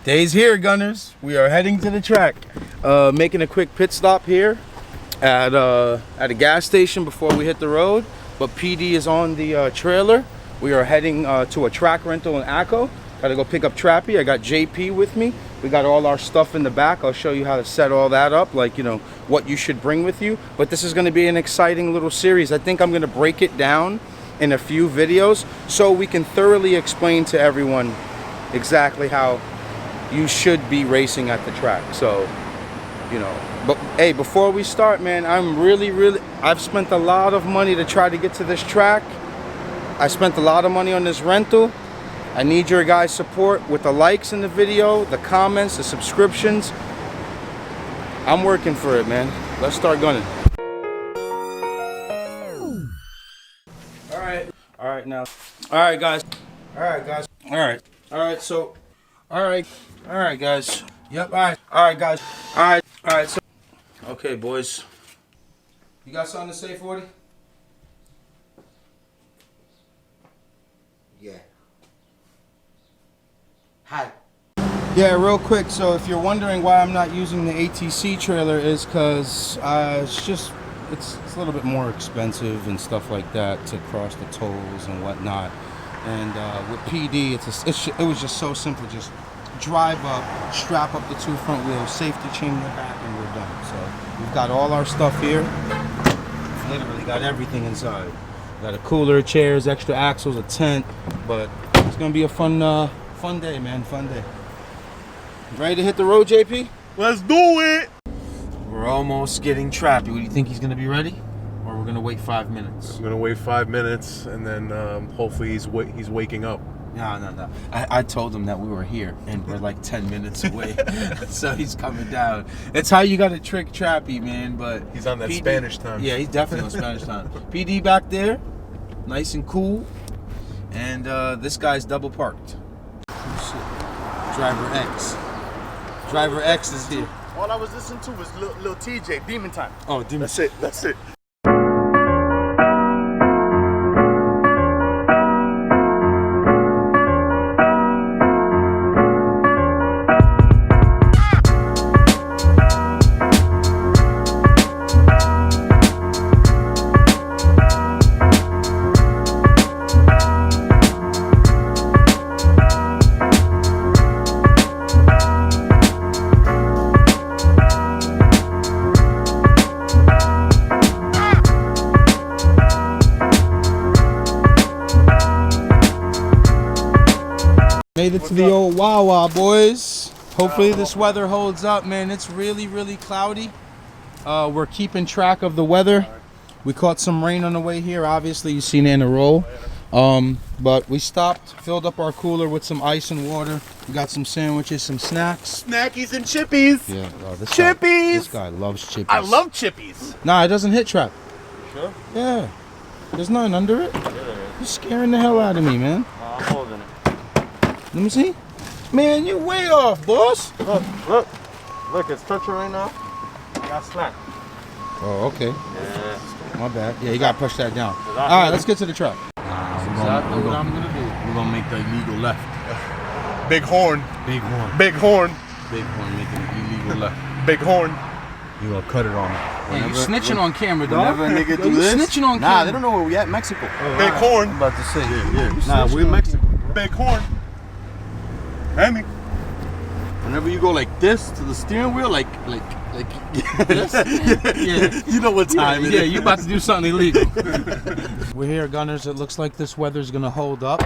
Day's here, Gunners. We are heading to the track. Making a quick pit stop here at a gas station before we hit the road. But PD is on the trailer. We are heading to a track rental in Acco. Gotta go pick up Trappy. I got JP with me. We got all our stuff in the back. I'll show you how to set all that up, like, you know, what you should bring with you. But this is gonna be an exciting little series. I think I'm gonna break it down in a few videos so we can thoroughly explain to everyone exactly how you should be racing at the track. So, you know, but hey, before we start, man, I've spent a lot of money to try to get to this track. I spent a lot of money on this rental. I need your guys' support with the likes in the video, the comments, the subscriptions. I'm working for it, man. Let's start gunning. All right, now. All right, guys. All right, guys. Yep, all right, guys. All right, so. Okay, boys. You got something to say, 40? Yeah. Hi. Yeah, real quick. So if you're wondering why I'm not using the ATC trailer is because it's a little bit more expensive and stuff like that to cross the tolls and whatnot. And with PD, it was just so simple. Just drive up, strap up the two front wheels, safety chain in the back, and we're done. So we've got all our stuff here. Literally got everything inside. Got a cooler, chairs, extra axles, a tent. But it's gonna be a fun day, man. Fun day. Ready to hit the road, JP? Let's do it! We're almost getting Trappy. What do you think, he's gonna be ready? Or we're gonna wait 5 minutes? I'm gonna wait 5 minutes and then hopefully he's waking up. No. I told him that we were here and we're like 10 minutes away. So he's coming down. It's how you gotta trick Trappy, man. But he's on that PD, Spanish time. Yeah, he's definitely on Spanish time. PD back there, nice and cool. And this guy's double parked. Driver X. Driver X is here. All I was listening to was Lil TJ, Demon Time. Oh, Demon. That's it. Made it to the old Wawa, boys. Hopefully this weather holds up, man. It's really cloudy. We're keeping track of the weather. We caught some rain on the way here. Obviously, you've seen it in a roll. But we stopped, filled up our cooler with some ice and water. We got some sandwiches, some snacks. Snackies and chippies. Yeah, Chippies. This guy loves chippies. I love chippies. Nah, it doesn't hit trap. Sure? Yeah. There's nothing under it. You're scaring the hell out of me, man. I'm holding it. Let me see. Man, you're way off, boss. Look, it's touching right now. I got slack. Oh, okay. Yeah. My bad. Yeah, you gotta push that down. All right, let's get to the truck. Exactly what I'm gonna do. We're gonna make the illegal left. Big horn. Big horn. Big horn. Big horn making the illegal left. Big horn. You gonna cut it on me. Hey, you snitching on camera, dog. Whenever a nigga Yo, do you this, snitching on nah, camera. they don't know where we at. Mexico. Big horn. I'm about to say, Yeah. nah, we're Mexico. Big horn. Hammy. Whenever you go like this to the steering wheel, like This? Yeah. you know what time it Yeah, is. you about to do something illegal. We're here, Gunners. It looks like this weather's gonna hold up.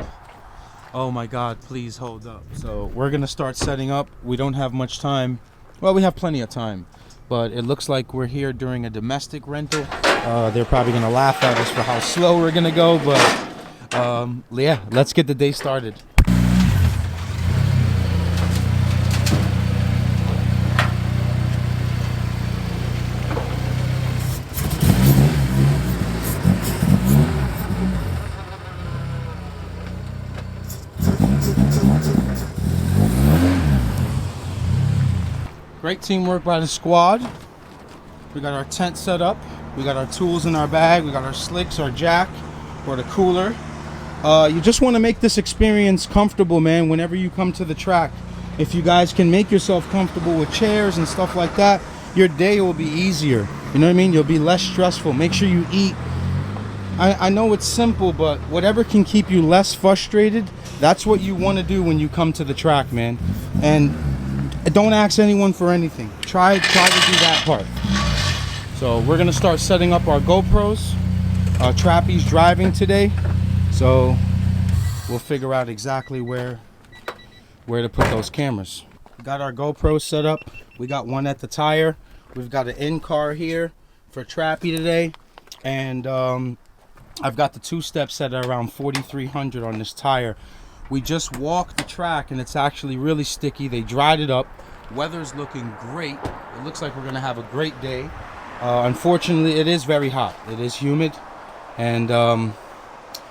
Oh my God, please hold up. So we're gonna start setting up. We don't have much time. Well, we have plenty of time, but it looks like we're here during a domestic rental. They're probably gonna laugh at us for how slow we're gonna go, but yeah, let's get the day started. Great teamwork by the squad. We got our tent set up. We got our tools in our bag. We got our slicks, our jack, or the cooler. You just want to make this experience comfortable, man, whenever you come to the track. if you guys can make yourself comfortable with chairs and stuff like that, your day will be easier. You know what I mean? You'll be less stressful. Make sure you eat. I know it's simple, but whatever can keep you less frustrated, that's what you want to do when you come to the track, man. And don't ask anyone for anything. Try to do that part. So we're gonna start setting up our GoPros. Trappy's driving today, so we'll figure out exactly where to put those cameras. We got our GoPros set up. We got one at the tire. We've got an in-car here for Trappy today, and I've got the two-step set at around 4,300 on this tire. We just walked the track and it's actually really sticky. They dried it up. Weather's looking great. It looks like we're gonna have a great day. Unfortunately, it is very hot. It is humid, and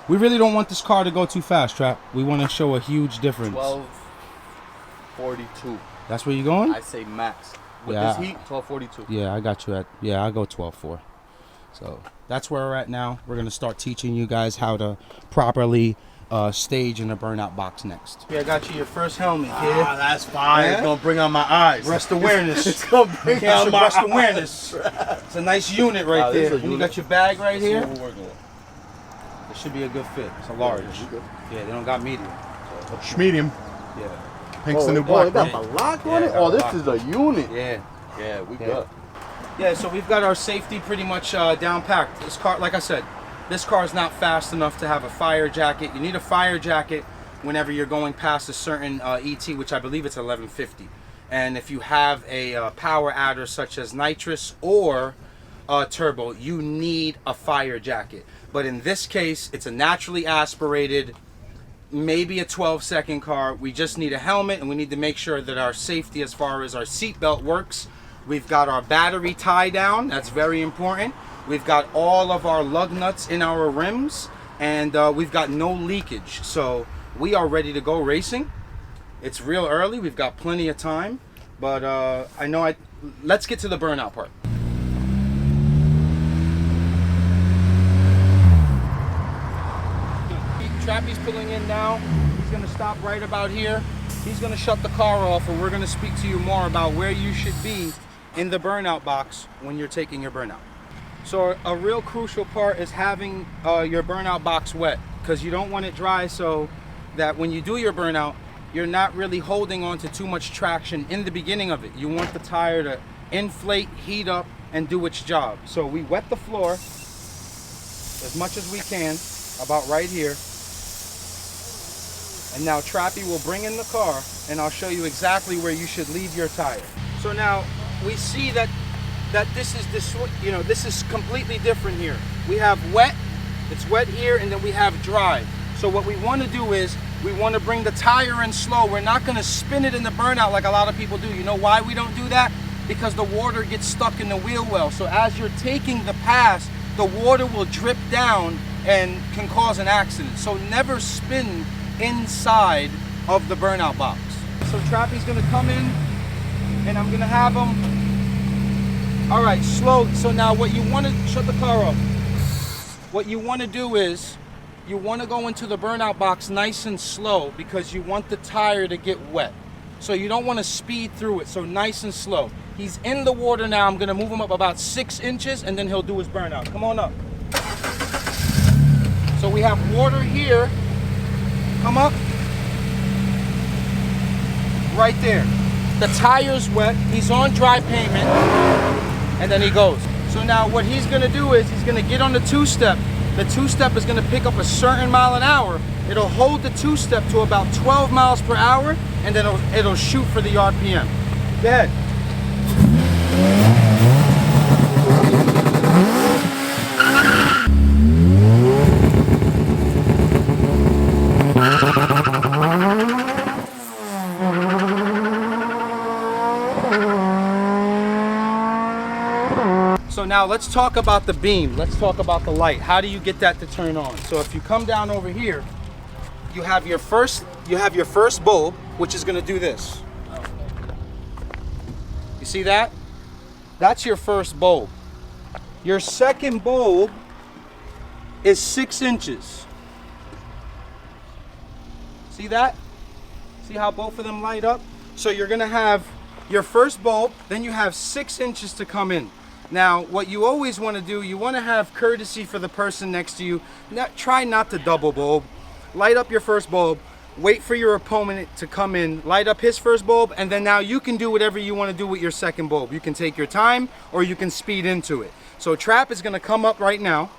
we really don't want this car to go too fast, Trap. We want to show a huge difference. 1242. That's where you're going? I say max. With Yeah. this heat, 1242. Yeah, I got you at, I go 12.4. So that's where we're at now. We're gonna start teaching you guys how to properly stage in a burnout box next. Yeah, I got you your first helmet, kid. Ah, that's fine. Yeah? It's gonna bring out my eyes. Rest awareness. It's gonna bring out my rest awareness. It's a nice unit right this is there. a And you unit. got your bag right This is here. what we're working with. It should be a good fit. It's a large. Yeah, they don't got medium. Medium. Yeah. Pink's the new black. it got bro. a lock Yeah, on it it? got Oh, a this lock. is a unit. Yeah. Yeah, we Yeah. good. Yeah, so we've got our safety pretty much down packed. This car, like I said, this car is not fast enough to have a fire jacket. You need a fire jacket whenever you're going past a certain ET, which I believe it's 1150. And if you have a power adder such as nitrous or turbo, you need a fire jacket. But in this case, it's a naturally aspirated, maybe a 12-second car. We just need a helmet, and we need to make sure that our safety as far as our seat belt works. We've got our battery tie down. That's very important. We've got all of our lug nuts in our rims, and we've got no leakage. So we are ready to go racing. It's real early. We've got plenty of time, but let's get to the burnout part. Trappy's pulling in now. He's gonna stop right about here. He's gonna shut the car off, and we're gonna speak to you more about where you should be in the burnout box when you're taking your burnout. So a real crucial part is having your burnout box wet, because you don't want it dry, so that when you do your burnout, you're not really holding on to too much traction in the beginning of it. You want the tire to inflate, heat up, and do its job. So we wet the floor as much as we can, about right here. And now Trappy will bring in the car, and I'll show you exactly where you should leave your tire. So now we see that this is completely different here. We have wet, it's wet here, and then we have dry. So what we want to do is we want to bring the tire in slow. We're not going to spin it in the burnout like a lot of people do. You know why we don't do that? Because the water gets stuck in the wheel well. So as you're taking the pass, the water will drip down and can cause an accident. So never spin inside of the burnout box. So Trappy's gonna come in, and I'm gonna have him. All right, slow. So now what you want to, shut the car off. What you want to do is you want to go into the burnout box nice and slow, because you want the tire to get wet. So you don't want to speed through it. So nice and slow. He's in the water now. I'm gonna move him up about 6 inches, and then he'll do his burnout. Come on up. So we have water here. Come up. Right there. The tire's wet. He's on dry pavement. And then he goes. So now what he's going to do is he's going to get on the two-step. The two-step is going to pick up a certain mile an hour. It'll hold the two-step to about 12 miles per hour, and then it'll shoot for the RPM. Go ahead. So now let's talk about the beam. Let's talk about the light. How do you get that to turn on? So if you come down over here, you have your first bulb, which is going to do this. You see that? That's your first bulb. Your second bulb is 6 inches. See that? See how both of them light up? So you're gonna have your first bulb, then you have 6 inches to come in. Now, what you always want to do, you want to have courtesy for the person next to you. Try not to double bulb. Light up your first bulb, wait for your opponent to come in, light up his first bulb, and then now you can do whatever you want to do with your second bulb. You can take your time or you can speed into it. So Trap is going to come up right now,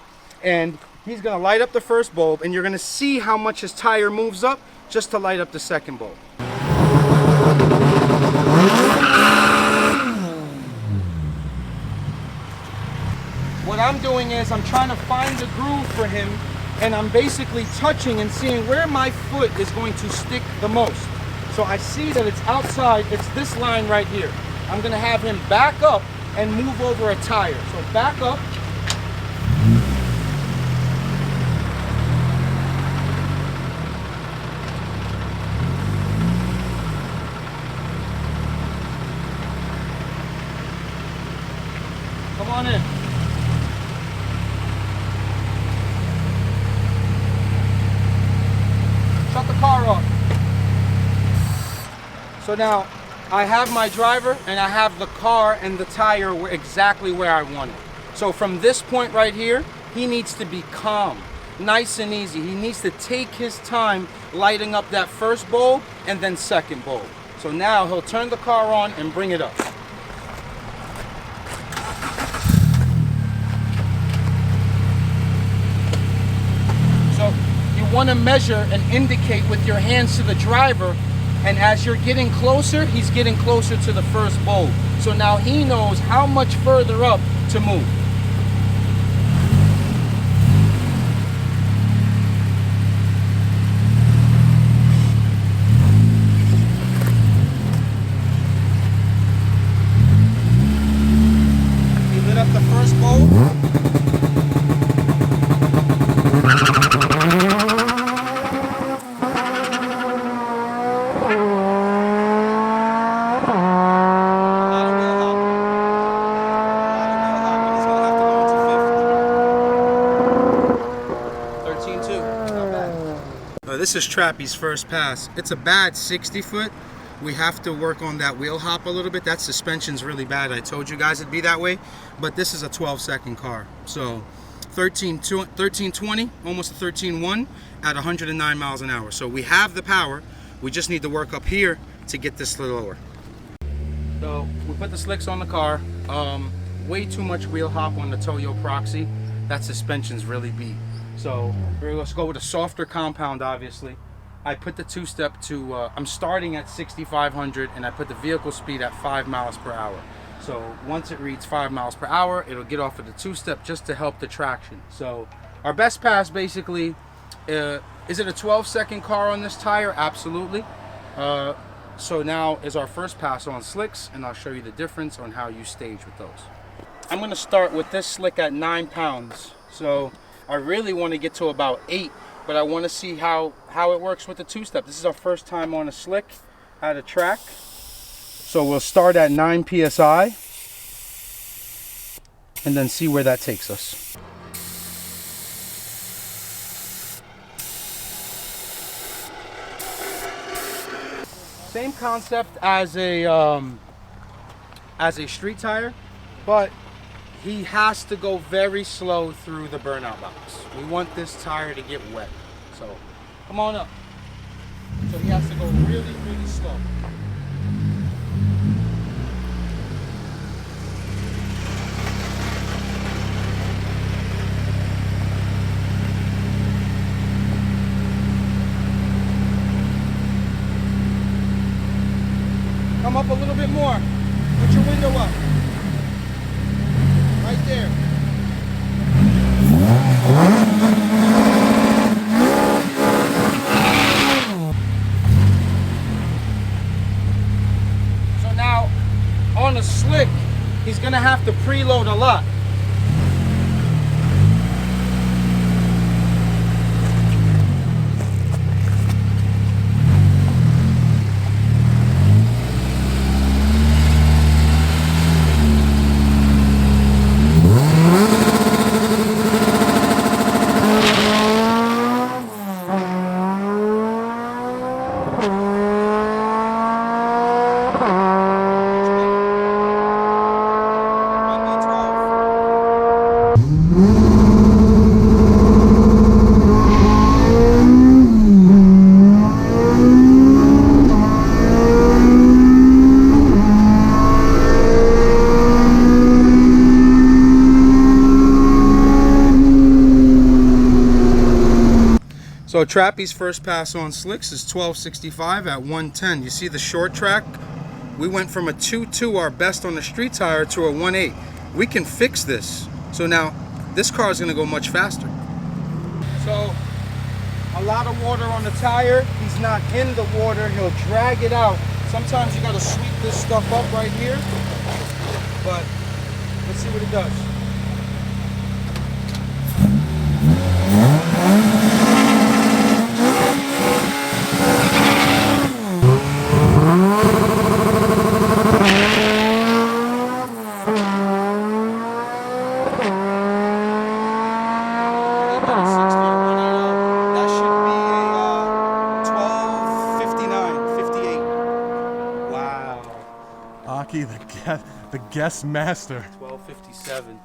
and he's going to light up the first bulb, and you're going to see how much his tire moves up just to light up the second bulb. What I'm doing is I'm trying to find the groove for him, and I'm basically touching and seeing where my foot is going to stick the most. So I see that it's outside, it's this line right here. I'm gonna have him back up and move over a tire. So back up. Come on in. Shut the car off. So now I have my driver and I have the car and the tire exactly where I want it. So from this point right here, he needs to be calm, nice and easy. He needs to take his time lighting up that first bulb and then second bulb. So now he'll turn the car on and bring it up. Want to measure and indicate with your hands to the driver, and as you're getting closer, he's getting closer to the first bulb. So now he knows how much further up to move. He lit up the first bulb. This is Trappy's first pass. It's a bad 60 foot. We have to work on that wheel hop a little bit. That suspension's really bad. I told you guys it'd be that way, but this is a 12-second car. So 1320, almost a 13.1 at 109 miles an hour. So we have the power. We just need to work up here to get this lower. So we put the slicks on the car. Way too much wheel hop on the Toyo Proxy. That suspension's really beat. So let's go with a softer compound, obviously. I put the two-step to, I'm starting at 6,500 and I put the vehicle speed at 5 miles per hour. So once it reads 5 miles per hour, it'll get off of the two-step just to help the traction. So our best pass basically, is it a 12-second car on this tire? Absolutely. So now is our first pass on slicks, and I'll show you the difference on how you stage with those. I'm gonna start with this slick at 9 pounds. So I really want to get to about 8, but I want to see how it works with the two-step. This is our first time on a slick at a track. So we'll start at 9 PSI and then see where that takes us. Same concept as a street tire, but he has to go very slow through the burnout box. We want this tire to get wet. So come on up. So he has to go really, really slow. Come up a little bit more. Put your window up. Right there. So now, on a slick, he's gonna have to preload a lot. So Trappy's first pass on slicks is 1265 at 110. You see the short track? We went from a 2.2, our best on the street tire, to a 1.8. We can fix this. So now this car is going to go much faster. So a lot of water on the tire. He's not in the water. He'll drag it out. Sometimes you got to sweep this stuff up right here. But let's see what it does. That should be a 1259, 58. Wow. Aki, the guest master. 1257.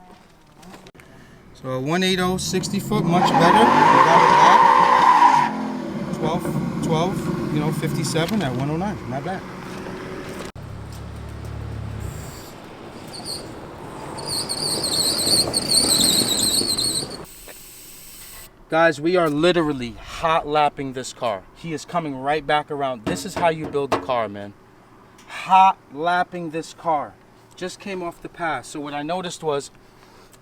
So a 180 60 foot, much better. We got it back. 12, 57 at 109. Not bad. Guys, we are literally hot lapping this car. He is coming right back around. This is how you build the car, man. Hot lapping this car. Just came off the pass. So what I noticed was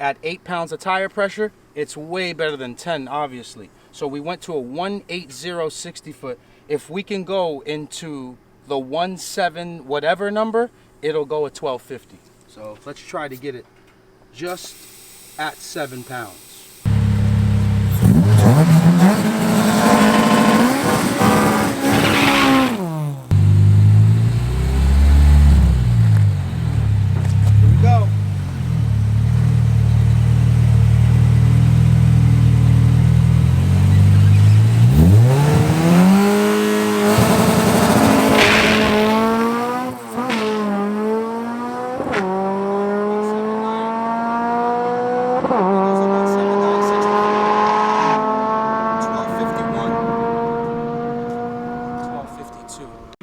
at 8 pounds of tire pressure, it's way better than 10, obviously. So we went to a 180 60 foot. If we can go into the 17 whatever number, it'll go at 1250. So let's try to get it just at 7 pounds. Here we go.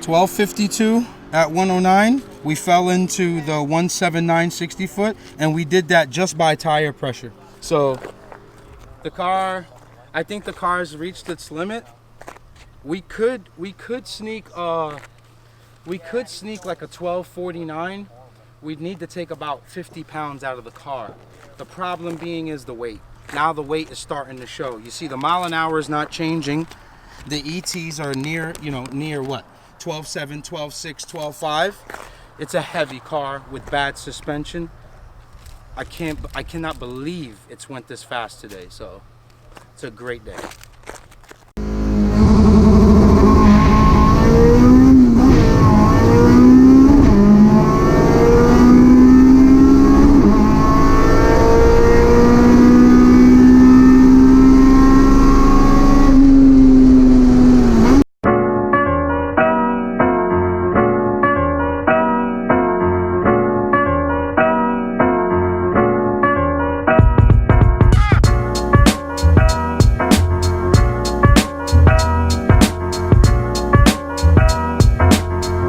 $12.52 at 109. We fell into the 179 60 foot, and we did that just by tire pressure. So the car, I think the car's reached its limit. We could sneak like a 1249. We'd need to take about 50 pounds out of the car. The problem being is the weight. Now the weight is starting to show. You see the mile an hour is not changing. The ETs are near what? 12.7, 12.6, 12.5. It's a heavy car with bad suspension. I cannot believe it's went this fast today. So it's a great day.